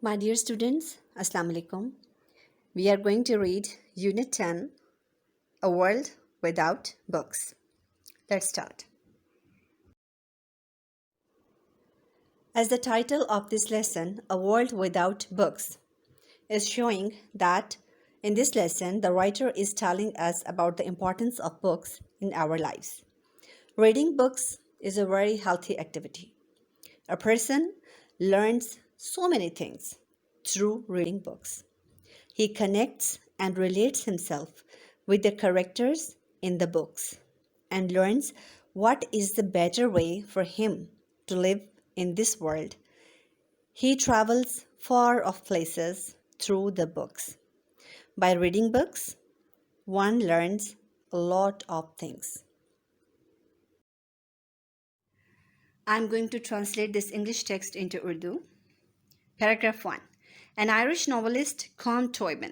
My dear students, Assalamu alaikum. We are going to read Unit 10, A World Without Books. Let's start. As the title of this lesson, A World Without Books, is showing that in this lesson, the writer is telling us about the importance of books in our lives. Reading books is a very healthy activity. A person learns so many things through reading books. He connects and relates himself with the characters in the books and learns what is the better way for him to live in this world. He travels far off places through the books. By reading books, one learns a lot of things. I'm going to translate this English text into Urdu. Paragraph 1. An Irish novelist, Com Toibin.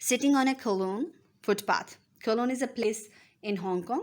Sitting on a Kowloon footpath. Kowloon is a place in Hong Kong.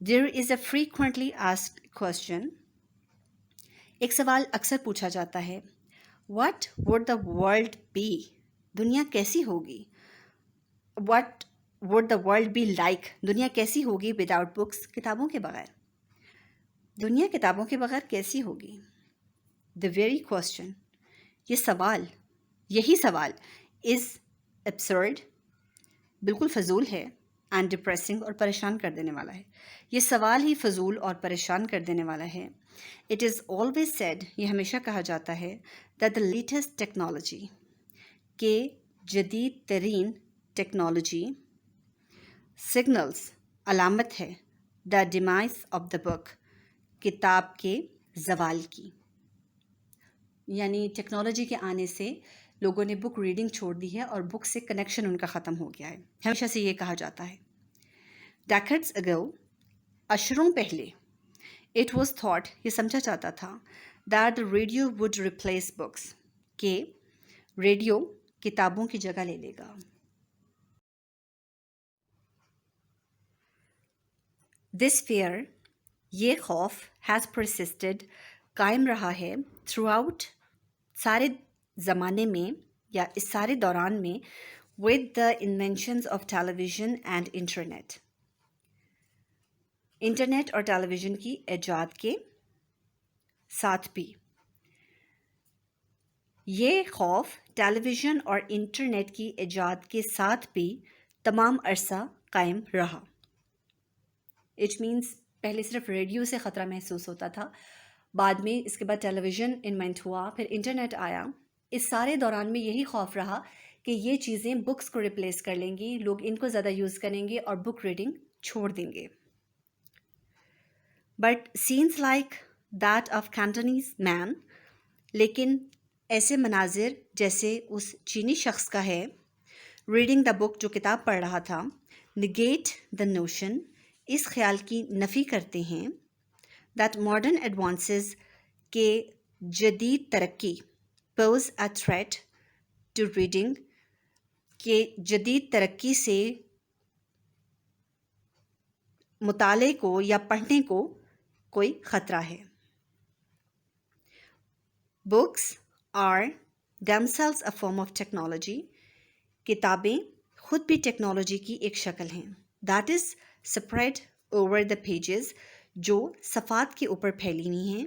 There is a frequently asked question. ایک سوال اکثر پوچھا جاتا ہے. What would the world be? دنیا کیسی ہوگی؟ What would the world be like? دنیا کیسی ہوگی without books؟ کتابوں کے بغیر. دنیا کتابوں کے بغیر کیسی ہوگی؟ The very question. یہ سوال، یہی سوال is absurd، بالکل فضول ہے، اینڈ ڈپریسنگ اور پریشان کر دینے والا ہے. یہ سوال ہی فضول اور پریشان کر دینے والا ہے. اٹ از آلویز سیڈ، یہ ہمیشہ کہا جاتا ہے، دیٹ دا لیٹسٹ ٹیکنالوجی، کہ جدید ترین ٹیکنالوجی سگنلز، علامت ہے، دا ڈیمائز آف دا بک، کتاب کے زوال کی. یعنی ٹیکنالوجی کے آنے سے لوگوں نے بک ریڈنگ چھوڑ دی ہے اور بک سے کنیکشن ان کا ختم ہو گیا ہے. ہمیشہ سے یہ کہا جاتا ہے. ڈیکڈز اگو، اشروں پہلے، اٹ واز تھاٹ، یہ سمجھا جاتا تھا، that the radio would replace books, کہ ریڈیو کتابوں کی جگہ لے لے گا. دس فیئر، یہ خوف، ہیز پرسسٹڈ، قائم رہا ہے، تھرو آؤٹ، سارے زمانے میں یا اس سارے دوران میں، with the inventions of television and internet, internet اور ٹیلی ویژن کی ایجاد کے ساتھ بھی. یہ خوف ٹیلی ویژن اور انٹرنیٹ کی ایجاد کے ساتھ بھی تمام عرصہ قائم رہا. اٹ مینس پہلے صرف ریڈیو سے خطرہ محسوس ہوتا تھا، بعد میں اس کے بعد ٹیلی ویژن انوینٹ ہوا، پھر انٹرنیٹ آیا. اس سارے دوران میں یہی خوف رہا کہ یہ چیزیں بکس کو ریپلیس کر لیں گی، لوگ ان کو زیادہ یوز کریں گے اور بک ریڈنگ چھوڑ دیں گے. But sense like that of Cantonese man, لیکن ایسے مناظر جیسے اس چینی شخص کا ہے، ریڈنگ دا بک، جو کتاب پڑھ رہا تھا، نگیٹ دا نوشن، اس خیال کی نفی کرتے ہیں، دیٹ ماڈرن ایڈوانسز، کہ جدید ترقی، pose a threat to reading, کہ جدید ترقی سے مطالعے کو یا پڑھنے کو کوئی خطرہ ہے. Books are themselves a form of technology، کتابیں خود بھی ٹیکنالوجی کی ایک شکل ہیں. That is spread over the pages، جو صفحات کے اوپر پھیلی ہوئی ہیں،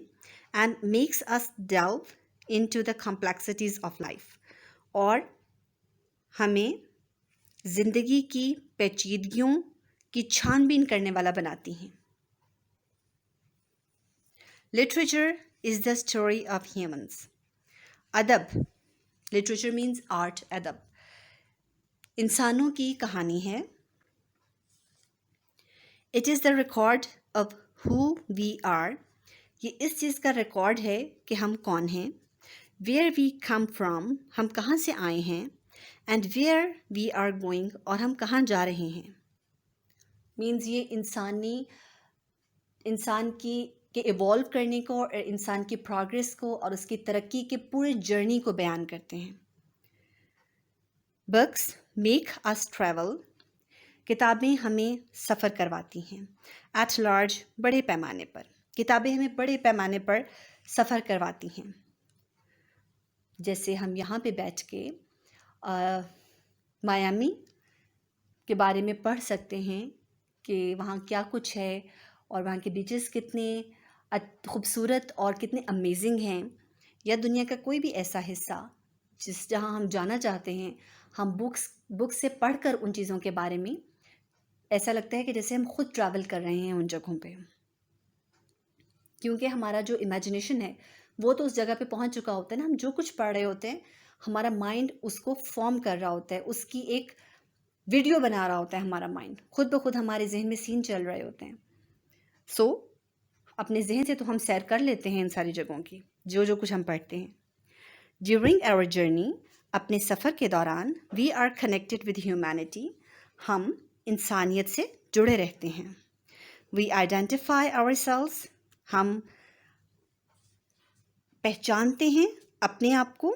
and makes us delve into the complexities of life، اور ہمیں زندگی کی پیچیدگیوں کی چھان بین کرنے والا بناتی ہیں. Literature is the story of humans، ادب، لٹریچر مینز آرٹ، ادب انسانوں کی کہانی ہے. It is the record of who we are, یہ اس چیز کا ریکارڈ ہے کہ ہم کون ہیں. ویئر وی کم فرام، ہم کہاں سے آئے ہیں. And where we are going, اور ہم کہاں جا رہے ہیں. مینز یہ انسان کی کہ ایوالو کرنے کو اور انسان کی پروگریس کو اور اس کی ترقی کے پورے جرنی کو بیان کرتے ہیں. بکس میک اس ٹریول، کتابیں ہمیں سفر کرواتی ہیں. ایٹ لارج، بڑے پیمانے پر، کتابیں ہمیں بڑے پیمانے پر سفر کرواتی ہیں. جیسے ہم یہاں پہ بیٹھ کے میامی کے بارے میں پڑھ سکتے ہیں کہ وہاں کیا کچھ ہے اور وہاں کے بیچز کتنے خوبصورت اور کتنے امیزنگ ہیں، یا دنیا کا کوئی بھی ایسا حصہ جہاں ہم جانا چاہتے ہیں، ہم بکس سے پڑھ کر ان چیزوں کے بارے میں ایسا لگتا ہے کہ جیسے ہم خود ٹریول کر رہے ہیں ان جگہوں پہ، کیونکہ ہمارا جو امیجنیشن ہے وہ تو اس جگہ پہ پہنچ چکا ہوتا ہے نا. ہم جو کچھ پڑھ رہے ہوتے ہیں ہمارا مائنڈ اس کو فارم کر رہا ہوتا ہے، اس کی ایک ویڈیو بنا رہا ہوتا ہے ہمارا مائنڈ، خود بخود ہمارے ذہن میں سین چل رہے ہوتے ہیں. سو اپنے ذہن سے تو ہم سیر کر لیتے ہیں ان ساری جگہوں کی جو کچھ ہم پڑھتے ہیں. ڈیورنگ آور جرنی، اپنے سفر کے دوران، we are connected with humanity, ہم انسانیت سے جڑے رہتے ہیں. وی آئیڈینٹیفائی آور سیلوز، ہم پہچانتے ہیں اپنے آپ کو.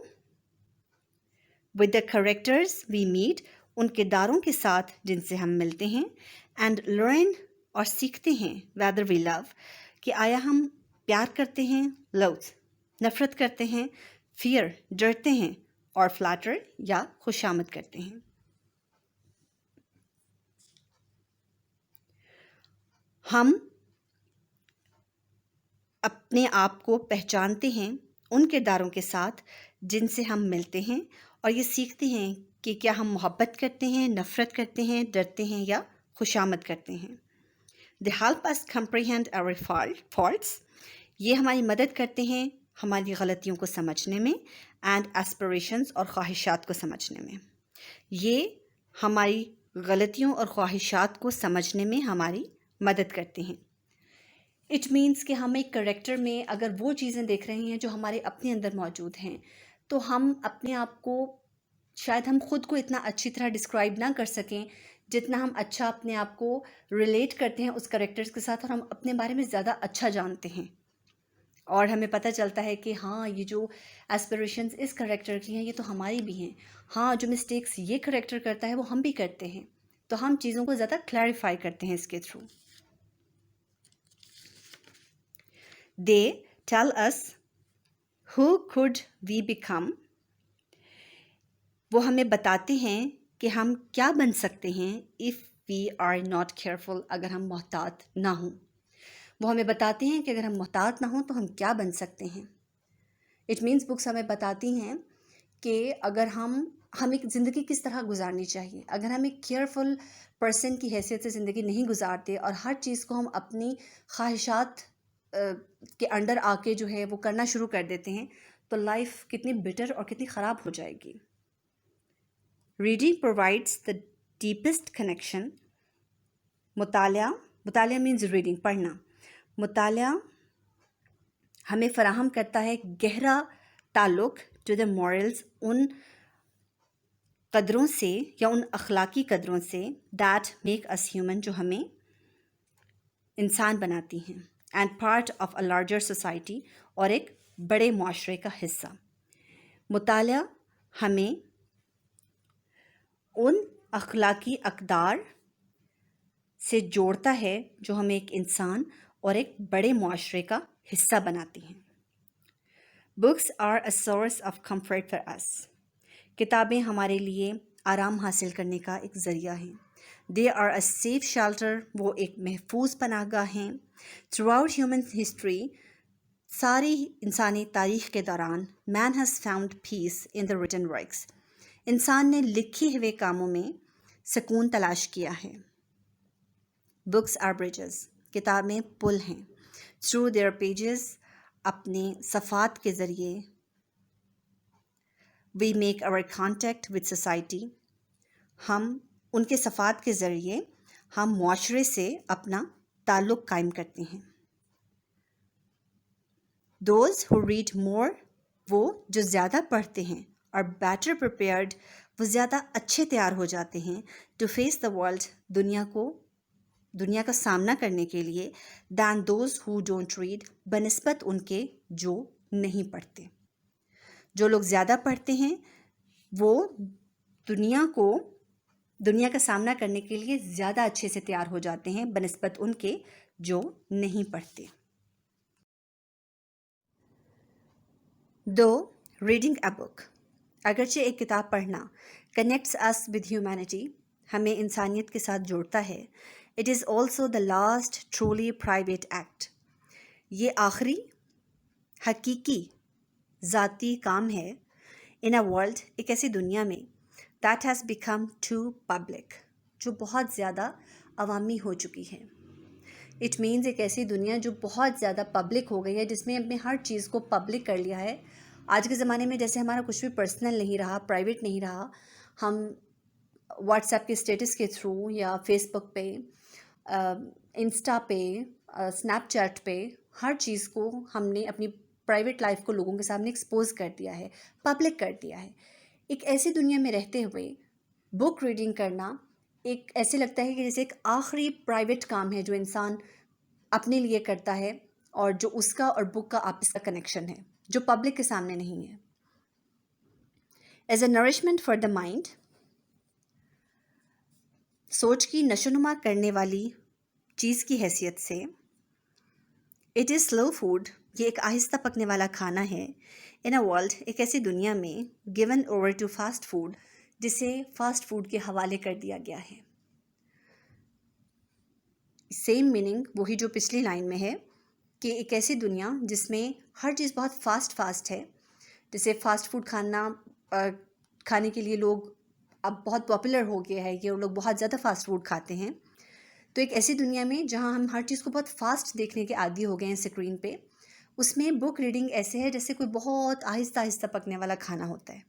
With the characters we met, ان کرداروں کے ساتھ جن سے ہم ملتے ہیں. اینڈ لرن اور سیکھتے ہیں whether we love کہ آیا ہم پیار کرتے ہیں, loathe نفرت کرتے ہیں, fear ڈرتے ہیں, اور flatter یا خوشامد کرتے ہیں. ہم اپنے آپ کو پہچانتے ہیں ان کرداروں کے ساتھ جن سے ہم ملتے ہیں, اور یہ سیکھتے ہیں کہ کیا ہم محبت کرتے ہیں, نفرت کرتے ہیں, ڈرتے ہیں یا خوشامد کرتے ہیں. They help us comprehend our faults. یہ ہماری مدد کرتے ہیں ہماری غلطیوں کو سمجھنے میں, and aspirations اور خواہشات کو سمجھنے میں. یہ ہماری غلطیوں اور خواہشات کو سمجھنے میں ہماری مدد کرتے ہیں. اٹ مینس کہ ہم ایک کریکٹر میں اگر وہ چیزیں دیکھ رہے ہیں جو ہمارے اپنے اندر موجود ہیں, تو ہم اپنے آپ کو شاید ہم خود کو اتنا اچھی طرح ڈسکرائب نہ کر سکیں جتنا ہم اچھا اپنے آپ کو ریلیٹ کرتے ہیں اس کریکٹرز کے ساتھ, اور ہم اپنے بارے میں زیادہ اچھا جانتے ہیں, اور ہمیں پتہ چلتا ہے کہ ہاں یہ جو ایسپریشنز اس کریکٹر کی ہیں یہ تو ہماری بھی ہیں, ہاں جو مسٹیکس یہ کریکٹر کرتا ہے وہ ہم بھی کرتے ہیں. تو ہم چیزوں کو زیادہ کلیریفائی کرتے ہیں اس کے through. They tell us who could we become. وہ ہمیں بتاتے ہیں کہ ہم کیا بن سکتے ہیں if we are not careful, اگر ہم محتاط نہ ہوں. وہ ہمیں بتاتے ہیں کہ اگر ہم محتاط نہ ہوں تو ہم کیا بن سکتے ہیں. اٹ مینس بکس ہمیں بتاتی ہیں کہ اگر ہمیں زندگی کس طرح گزارنی چاہیے. اگر ہم ایک کیئرفل پرسن کی حیثیت سے زندگی نہیں گزارتے اور ہر چیز کو ہم اپنی خواہشات کے انڈر آ کے جو ہے وہ کرنا شروع کر دیتے ہیں, تو لائف کتنی بٹر اور کتنی خراب ہو جائے گی. Reading provides the deepest connection. مطالعہ مینز ریڈنگ, پڑھنا. مطالعہ ہمیں فراہم کرتا ہے گہرا تعلق ٹو دا مورلز, ان قدروں سے یا ان اخلاقی قدروں سے دیٹ میک اس ہیومن, جو ہمیں انسان بناتی ہیں, and part of a larger society, اور ایک بڑے معاشرے کا حصہ. مطالعہ ہمیں ان اخلاقی اقدار سے جوڑتا ہے جو ہمیں ایک انسان اور ایک بڑے معاشرے کا حصہ بناتی ہیں. Books are a source of comfort for us. کتابیں ہمارے لیے آرام حاصل کرنے کا ایک ذریعہ ہیں. They are a safe shelter. وہ ایک محفوظ پناہ گاہ ہیں. تھرو آؤٹ ہیومن ہسٹری, ساری انسانی تاریخ کے دوران, man has found peace in the written works. انسان نے لکھے ہوئے کاموں میں سکون تلاش کیا ہے. Books are bridges. کتابیں پل ہیں. تھرو دیئر پیجز, اپنے صفحات کے ذریعے, we make our contact with society. ہم ان کے صفحات کے ذریعے ہم معاشرے سے اپنا تعلق قائم کرتے ہیں. دوز ہو ریڈ مور, وہ جو زیادہ پڑھتے ہیں, اور بیٹر پریپیئرڈ, وہ زیادہ اچھے تیار ہو جاتے ہیں, ٹو فیس دا ورلڈ, دنیا کا سامنا کرنے کے لیے, دین دوز ہو ڈونٹ ریڈ, بنسبت ان کے جو نہیں پڑھتے. جو لوگ زیادہ پڑھتے ہیں وہ دنیا کا سامنا کرنے کے لیے زیادہ اچھے سے تیار ہو جاتے ہیں بنسبت ان کے جو نہیں پڑھتے. دو ریڈنگ اے بک, اگرچہ ایک کتاب پڑھنا کنیکٹس اس ود ہیومینٹی, ہمیں انسانیت کے ساتھ جوڑتا ہے. It is also the last truly private act. یہ آخری حقیقی ذاتی کام ہے ان اے ورلڈ, ایک ایسی دنیا میں, that has become too public, جو بہت زیادہ عوامی ہو چکی ہے. اٹ مینز ایک ایسی دنیا جو بہت زیادہ پبلک ہو گئی ہے, جس میں ہم نے ہر چیز کو پبلک کر لیا ہے. آج کے زمانے میں جیسے ہمارا کچھ بھی پرسنل نہیں رہا, پرائیویٹ نہیں رہا, ہم واٹس ایپ کے اسٹیٹس کے تھرو یا فیس بک پہ, انسٹا پہ, اسنیپ چیٹ پہ, ہر چیز کو ہم نے اپنی پرائیویٹ لائف کو لوگوں کے سامنے ایکسپوز کر دیا ہے, پبلک کر دیا ہے. ایک ایسی دنیا میں رہتے ہوئے بک ریڈنگ کرنا ایک ایسے لگتا ہے کہ جیسے ایک آخری پرائیویٹ کام ہے جو انسان اپنے لیے کرتا ہے, اور جو اس کا اور بک کا آپس کا کنیکشن ہے جو پبلک کے سامنے نہیں ہے. As a nourishment for the mind, سوچ کی نشو نما کرنے والی چیز کی حیثیت سے. اٹ از سلو فوڈ، یہ ایک آہستہ پکنے والا کھانا ہے. ان اے ورلڈ، ایک ایسی دنیا میں، given over to fast food, جسے فاسٹ فوڈ کے حوالے کر دیا گیا ہے. سیم میننگ وہی جو پچھلی لائن میں ہے کہ ایک ایسی دنیا جس میں ہر چیز بہت فاسٹ ہے. جیسے فاسٹ فوڈ کھانے کے لیے لوگ اب بہت پاپولر ہو گیا ہے کہ لوگ بہت زیادہ فاسٹ فوڈ کھاتے ہیں. تو ایک ایسی دنیا میں جہاں ہم ہر چیز کو بہت فاسٹ دیکھنے کے عادی ہو گئے ہیں اسکرین پہ، اس میں بک ریڈنگ ایسے ہے جیسے کوئی بہت آہستہ پکنے والا کھانا ہوتا ہے.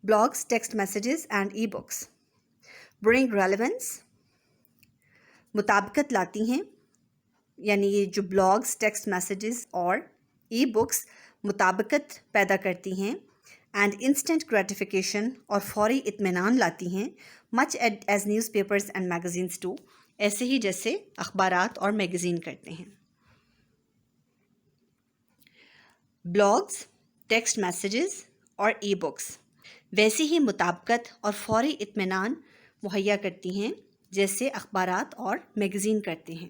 Blogs, text messages and e books bring relevance, مطابقت لاتی ہیں. یعنی یہ جو بلاگس، ٹیکسٹ میسیجز اور ای بکس مطابقت پیدا کرتی ہیں. اینڈ انسٹنٹ گریٹیفیکیشن، اور فوری اطمینان لاتی ہیں. Much as newspapers and magazines too, ایسے ہی جیسے اخبارات اور میگزین کرتے ہیں. بلاگس، ٹیکسٹ میسیجز اور ای بکس ویسے ہی مطابقت اور فوری اطمینان مہیا کرتی ہیں جیسے اخبارات اور میگزین کرتے ہیں.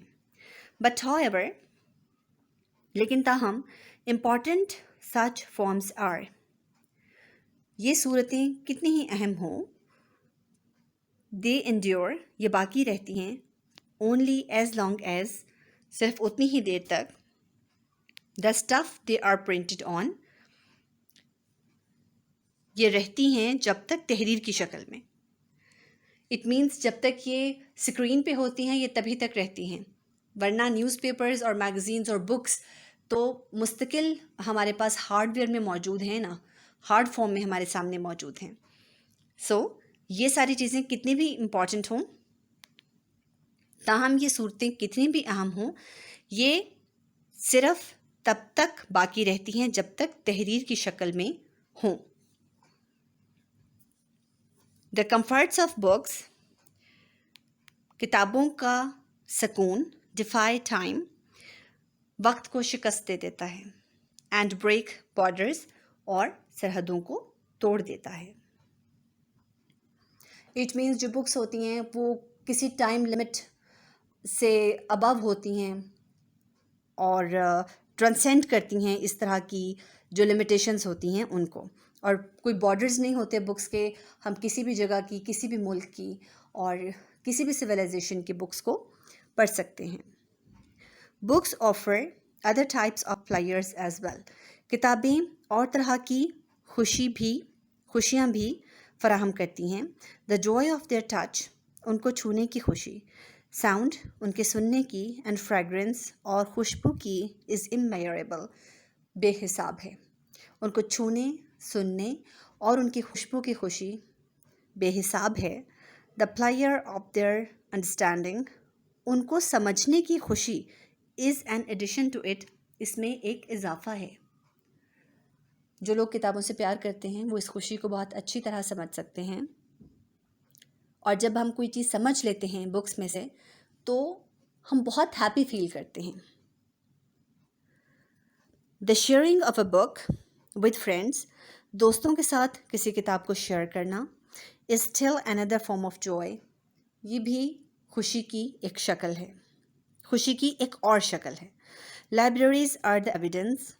بٹ ہاؤ ایور، لیکن تاہم، امپورٹنٹ سچ فارمز آر، یہ صورتیں کتنی ہی اہم ہوں، دے انڈیور، یہ باقی رہتی ہیں، اونلی ایز لانگ ایز، صرف اتنی ہی دیر تک، the stuff they are printed on, یہ رہتی ہیں جب تک تحریر کی شکل میں. اٹ مینس جب تک یہ اسکرین پہ ہوتی ہیں یہ تبھی تک رہتی ہیں، ورنہ نیوز پیپرز اور میگزینز اور بکس تو مستقل ہمارے پاس ہارڈ ویئر میں موجود ہیں نا، ہارڈ فارم میں ہمارے سامنے موجود ہیں. سو یہ ساری چیزیں کتنی بھی امپورٹنٹ ہوں، تاہم یہ صورتیں کتنی بھی اہم ہوں، یہ صرف تب تک باقی رہتی ہیں جب تک تحریر کی شکل میں ہوں. دا کمفرٹس آف بکس، کتابوں کا سکون، ڈیفائی ٹائم، وقت کو شکست دے دیتا ہے. اینڈ بریک بارڈرز، اور سرحدوں کو توڑ دیتا ہے. اٹ مینس جو بکس ہوتی ہیں وہ کسی ٹائم لمٹ سے ابو ہوتی ہیں اور ٹرانسینڈ کرتی ہیں اس طرح کی جو لمیٹیشنز ہوتی ہیں ان کو، اور کوئی بارڈرز نہیں ہوتے بکس کے. ہم کسی بھی جگہ کی، کسی بھی ملک کی اور کسی بھی سویلائزیشن کی بکس کو پڑھ سکتے ہیں. Books offer other types of pleasures as well, کتابیں اور طرح کی خوشیاں بھی فراہم کرتی ہیں. The joy of their touch, ان کو چھونے کی خوشی. ساؤنڈ، ان کے سننے کی. اینڈ فریگرنس، اور خوشبو کی. از اممیوریبل، بے حساب ہے. ان کو چھونے، سننے اور ان کی خوشبو کی خوشی بے حساب ہے. The pleasure of their understanding, ان کو سمجھنے کی خوشی. As an addition to it, اس میں ایک اضافہ ہے. جو لوگ کتابوں سے پیار کرتے ہیں وہ اس خوشی کو بہت اچھی طرح سمجھ سکتے ہیں، اور جب ہم کوئی چیز سمجھ لیتے ہیں بکس میں سے تو ہم بہت ہیپی فیل کرتے ہیں. The sharing of a book with friends, دوستوں کے ساتھ کسی کتاب کو شیئر کرنا. Is still another form of joy, یہ بھی خوشی کی ایک شکل ہے، خوشی کی ایک اور شکل ہے. لائبریریز آر دا ایویڈنس،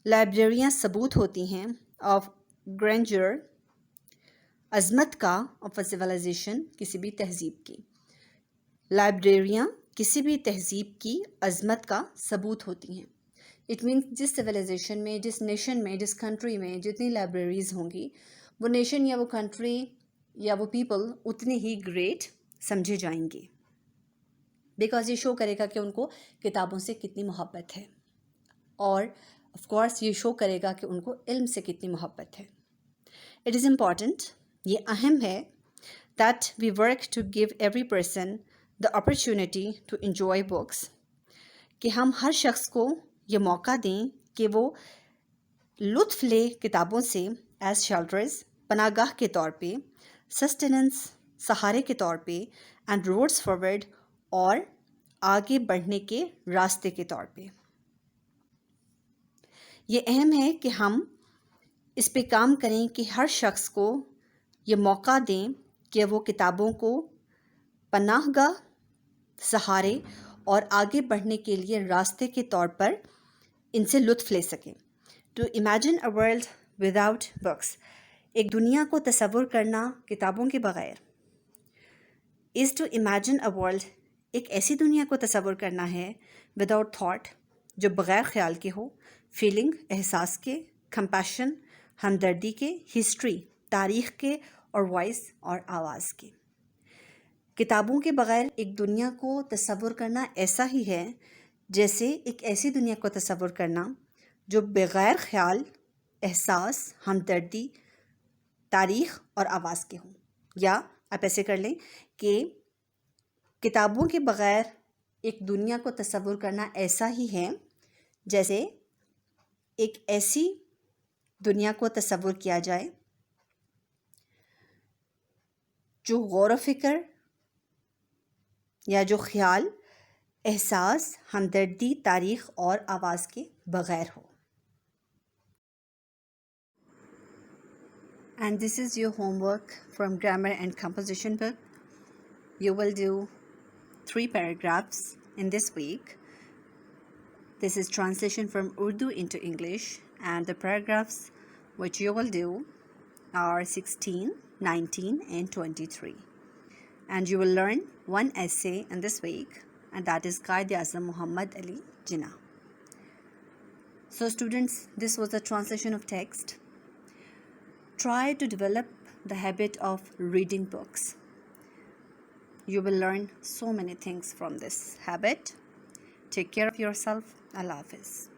لائبریریاں ثبوت ہوتی ہیں. آف گرینڈر، عظمت کا. آف اے سویلائزیشن، کسی بھی تہذیب کی. لائبریریاں کسی بھی تہذیب کی عظمت کا ثبوت ہوتی ہیں. اٹ مینس جس سویلائزیشن میں، جس نیشن میں، جس کنٹری میں جتنی لائبریریز ہوں گی، وہ نیشن یا وہ کنٹری یا وہ پیپل اتنے ہی گریٹ سمجھے جائیں گے، بیکاز یہ شو کرے گا کہ ان کو کتابوں سے کتنی محبت ہے، اور آف کورس یہ شو کرے گا کہ ان کو علم سے کتنی محبت ہے. اٹ از امپورٹنٹ، یہ اہم ہے، that we work to give every person the opportunity to enjoy books, کہ ہم ہر شخص کو یہ موقع دیں کہ وہ لطف لے کتابوں سے. ایز شیلٹرز، پناہ گاہ کے طور پہ. سسٹیننس، سہارے کے طور پہ. اینڈ روڈس فارورڈ، اور آگے بڑھنے کے راستے کے طور پہ. یہ اہم ہے کہ ہم اس پہ کام کریں کہ ہر شخص کو یہ موقع دیں کہ وہ کتابوں کو پناہ گاہ سہارے اور آگے بڑھنے کے لیے راستے کے طور پر ان سے لطف لے سکیں. To imagine a world without books, ایک دنیا کو تصور کرنا کتابوں کے بغیر. Is to imagine a world, ایک ایسی دنیا کو تصور کرنا ہے وداؤٹ تھاٹ، جو بغیر خیال کے ہو، فیلنگ، احساس کے، کمپیشن، ہمدردی کے، ہسٹری، تاریخ کے، اور وائس اور آواز کے. کتابوں کے بغیر ایک دنیا کو تصور کرنا ایسا ہی ہے جیسے ایک ایسی دنیا کو تصور کرنا جو بغیر خیال، احساس، ہمدردی، تاریخ اور آواز کے ہوں. یا آپ ایسے کر لیں کہ کتابوں کے بغیر ایک دنیا کو تصور کرنا ایسا ہی ہے جیسے ایک ایسی دنیا کو تصور کیا جائے جو غور و فکر یا جو خیال، احساس، ہمدردی، تاریخ اور آواز کے بغیر ہو. And this is your homework from Grammar and Composition book. You will do 3 paragraphs in this week. This is translation from Urdu into English, and the paragraphs which you will do are 16, 19, and 23. And you will learn one essay in this week, and that is Qaid-e-Azam Muhammad Ali Jinnah. So students, this was the translation of text. Try to develop the habit of reading books. You will learn so many things from this habit. Take care of yourself. Allah Hafiz.